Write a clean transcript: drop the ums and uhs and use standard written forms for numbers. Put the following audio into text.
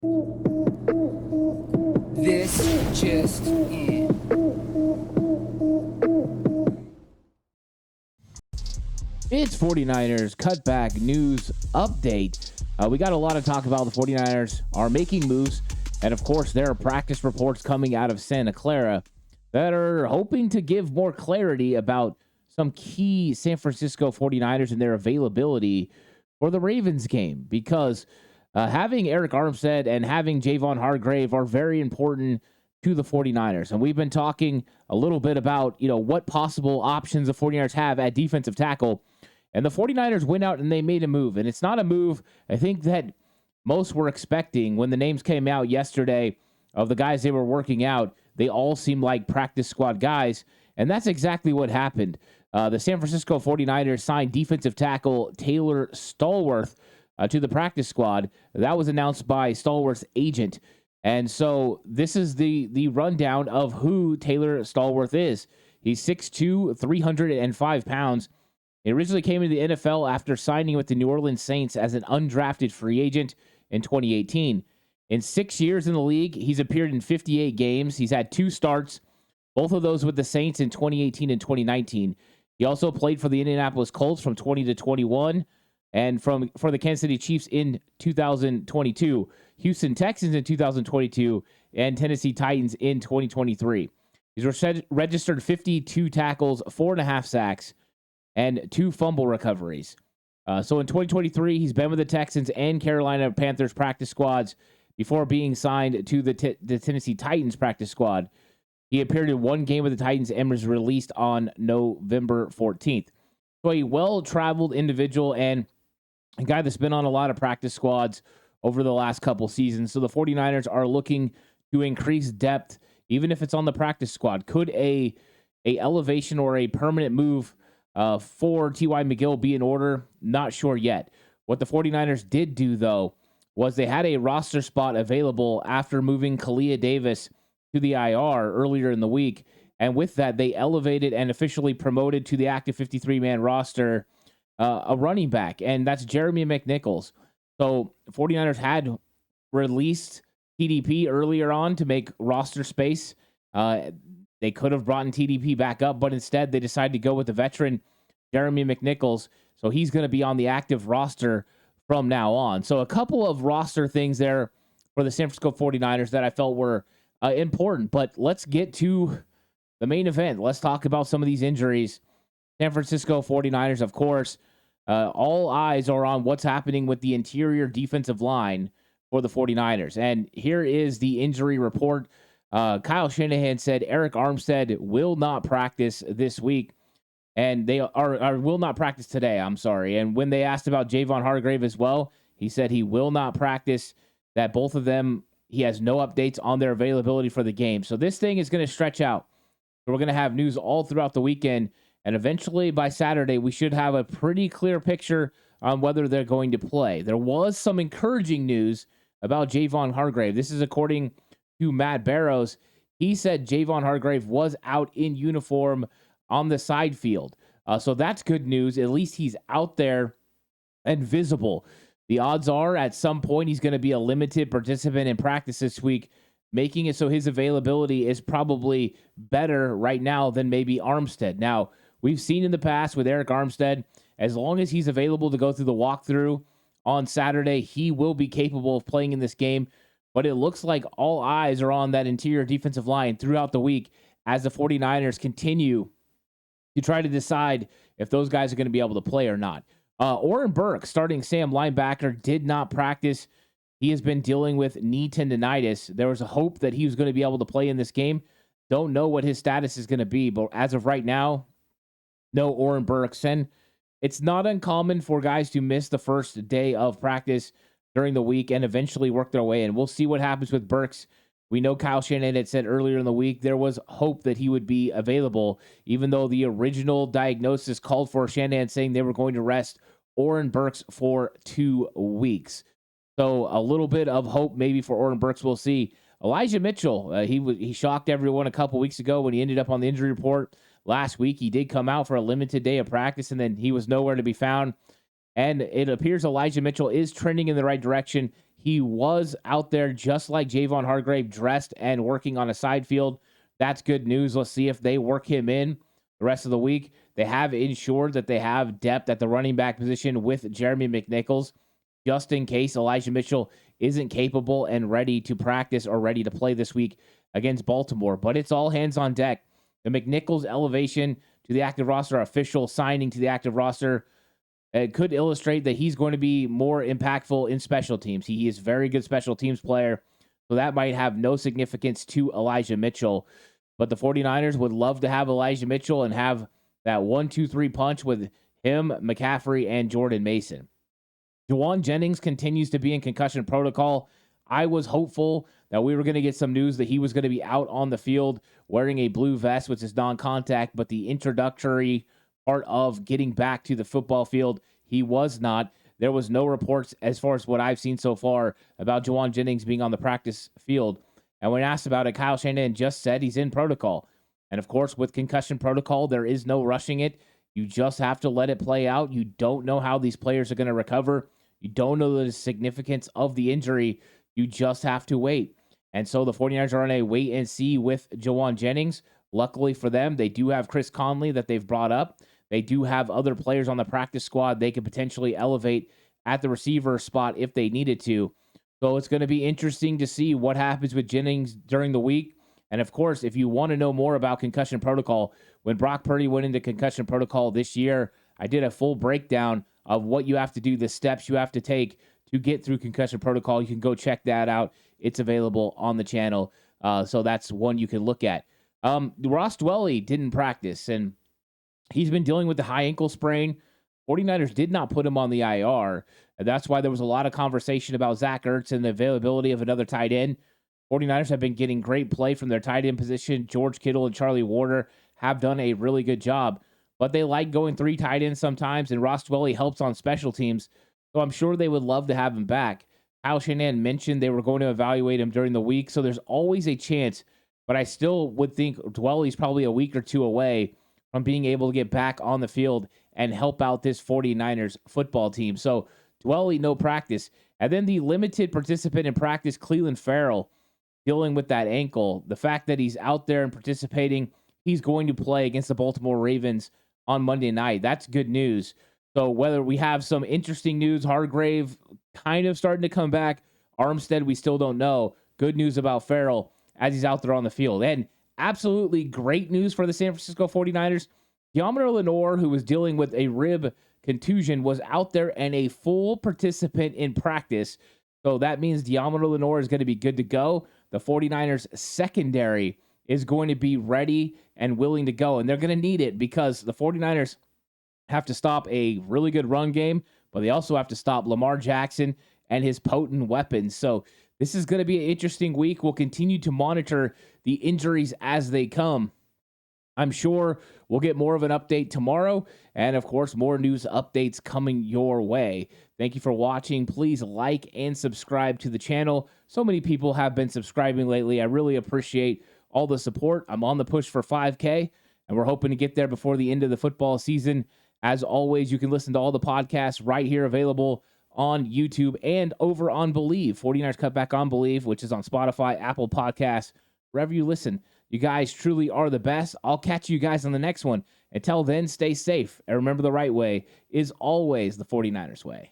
This just in. It's 49ers Cutback News Update. We got a lot to talk about. The 49ers are making moves, and of course, there are practice reports coming out of Santa Clara that are hoping to give more clarity about some key San Francisco 49ers and their availability for the Ravens game, because having Eric Armstead and having Javon Hargrave are very important to the 49ers. And we've been talking a little bit about, what possible options the 49ers have at defensive tackle. And the 49ers went out and they made a move. And it's not a move I think that most were expecting. When the names came out yesterday of the guys they were working out, they all seemed like practice squad guys. And that's exactly what happened. The San Francisco 49ers signed defensive tackle Taylorstalworth to the practice squad. That was announced by Stallworth's agent. And so this is the rundown of who Taylorstalworth is. He's 6'2", 305 pounds. He originally came into the NFL after signing with the New Orleans Saints as an undrafted free agent in 2018. In 6 years in the league, he's appeared in 58 games. He's had 2 starts, both of those with the Saints in 2018 and 2019. He also played for the Indianapolis Colts from 20 to 21 and for the Kansas City Chiefs in 2022, Houston Texans in 2022, and Tennessee Titans in 2023. He's registered 52 tackles, 4.5 sacks, and 2 fumble recoveries. So in 2023, he's been with the Texans and Carolina Panthers practice squads before being signed to the Tennessee Titans practice squad. He appeared in 1 game with the Titans and was released on November 14th. So a well-traveled individual and a guy that's been on a lot of practice squads over the last couple seasons. So the 49ers are looking to increase depth, even if it's on the practice squad. Could a elevation or a permanent move for T.Y. McGill be in order? Not sure yet. What the 49ers did do, though, was they had a roster spot available after moving Kalia Davis to the IR earlier in the week. And with that, they elevated and officially promoted to the active 53-man roster a running back, and that's Jeremy McNichols. So 49ers had released TDP earlier on to make roster space. They could have brought in TDP back up, but instead they decided to go with the veteran Jeremy McNichols. So he's going to be on the active roster from now on. So a couple of roster things there for the San Francisco 49ers that I felt were important. But let's get to the main event. Let's talk about some of these injuries. San Francisco 49ers, of course, all eyes are on what's happening with the interior defensive line for the 49ers. And here is the injury report. Kyle Shanahan said Eric Armstead will not practice this week, and they will not practice today. I'm sorry. And when they asked about Javon Hargrave as well, he said he will not practice. That both of them, he has no updates on their availability for the game. So this thing is going to stretch out. We're going to have news all throughout the weekend, and eventually by Saturday we should have a pretty clear picture on whether they're going to play. There was some encouraging news about Javon Hargrave. This is according to Matt Barrows. He said Javon Hargrave was out in uniform on the side field. So that's good news. At least he's out there and visible. The odds are at some point he's going to be a limited participant in practice this week, making it so his availability is probably better right now than maybe Armstead. Now, we've seen in the past with Eric Armstead, as long as he's available to go through the walkthrough on Saturday, he will be capable of playing in this game. But it looks like all eyes are on that interior defensive line throughout the week as the 49ers continue to try to decide if those guys are going to be able to play or not. Orin Burks, starting Sam linebacker, did not practice. He has been dealing with knee tendonitis. There was a hope that he was going to be able to play in this game. Don't know what his status is going to be, but as of right now, no Orin Burks. And it's not uncommon for guys to miss the first day of practice during the week and eventually work their way in. We'll see what happens with Burks. We know Kyle Shanahan had said earlier in the week there was hope that he would be available, even though the original diagnosis called for Shanahan saying they were going to rest Orin Burks for 2 weeks. So a little bit of hope maybe for Orin Burks. We'll see. Elijah Mitchell, he shocked everyone a couple weeks ago when he ended up on the injury report last week. He did come out for a limited day of practice, and then he was nowhere to be found. And it appears Elijah Mitchell is trending in the right direction. He was out there just like Javon Hargrave, dressed and working on a side field. That's good news. Let's see if they work him in the rest of the week. They have ensured that they have depth at the running back position with Jeremy McNichols, just in case Elijah Mitchell isn't capable and ready to practice or ready to play this week against Baltimore. But it's all hands on deck. The McNichols elevation to the active roster, official signing to the active roster, it could illustrate that he's going to be more impactful in special teams. He is a very good special teams player, so that might have no significance to Elijah Mitchell. But the 49ers would love to have Elijah Mitchell and have that 1-2-3 punch with him, McCaffrey, and Jordan Mason. Jaan Jennings continues to be in concussion protocol. I was hopeful that we were going to get some news that he was going to be out on the field wearing a blue vest, which is non-contact, but the introductory part of getting back to the football field, he was not. There was no reports, as far as what I've seen so far, about Jaan Jennings being on the practice field. And when asked about it, Kyle Shanahan just said he's in protocol. And of course, with concussion protocol, there is no rushing it. You just have to let it play out. You don't know how these players are going to recover. You don't know the significance of the injury. You just have to wait. And so the 49ers are on a wait and see with Jaan Jennings. Luckily for them, they do have Chris Conley that they've brought up. They do have other players on the practice squad they could potentially elevate at the receiver spot if they needed to. So it's going to be interesting to see what happens with Jennings during the week. And of course, if you want to know more about concussion protocol, when Brock Purdy went into concussion protocol this year, I did a full breakdown of what you have to do, the steps you have to take to get through concussion protocol. You can go check that out. It's available on the channel. So that's one you can look at. Ross Dwelley didn't practice, and he's been dealing with the high ankle sprain. 49ers did not put him on the IR. And that's why there was a lot of conversation about Zach Ertz and the availability of another tight end. 49ers have been getting great play from their tight end position. George Kittle and Charlie Warner have done a really good job. But they like going 3 tight ends sometimes, and Ross Dwelley helps on special teams. So I'm sure they would love to have him back. Kyle Shanahan mentioned they were going to evaluate him during the week, so there's always a chance. But I still would think Dwelley's probably a week or two away from being able to get back on the field and help out this 49ers football team. So Dwelley, no practice. And then the limited participant in practice, Clelin Ferrell, dealing with that ankle. The fact that he's out there and participating, he's going to play against the Baltimore Ravens on Monday night. That's good news. So whether we have some interesting news, Hargrave kind of starting to come back, Armstead, we still don't know. Good news about Ferrell as he's out there on the field. And absolutely great news for the San Francisco 49ers. Deommodore Lenoir, who was dealing with a rib contusion, was out there and a full participant in practice. So that means Deommodore Lenoir is going to be good to go. The 49ers secondary is going to be ready and willing to go. And they're going to need it because the 49ers have to stop a really good run game, but they also have to stop Lamar Jackson and his potent weapons. So this is going to be an interesting week. We'll continue to monitor the injuries as they come. I'm sure we'll get more of an update tomorrow. And of course, more news updates coming your way. Thank you for watching. Please like and subscribe to the channel. So many people have been subscribing lately. I really appreciate all the support. I'm on the push for 5K, and we're hoping to get there before the end of the football season. As always, you can listen to all the podcasts right here available on YouTube and over on Believe. 49ers Cutback on Believe, which is on Spotify, Apple Podcasts, wherever you listen. You guys truly are the best. I'll catch you guys on the next one. Until then, stay safe. And remember, the right way is always the 49ers way.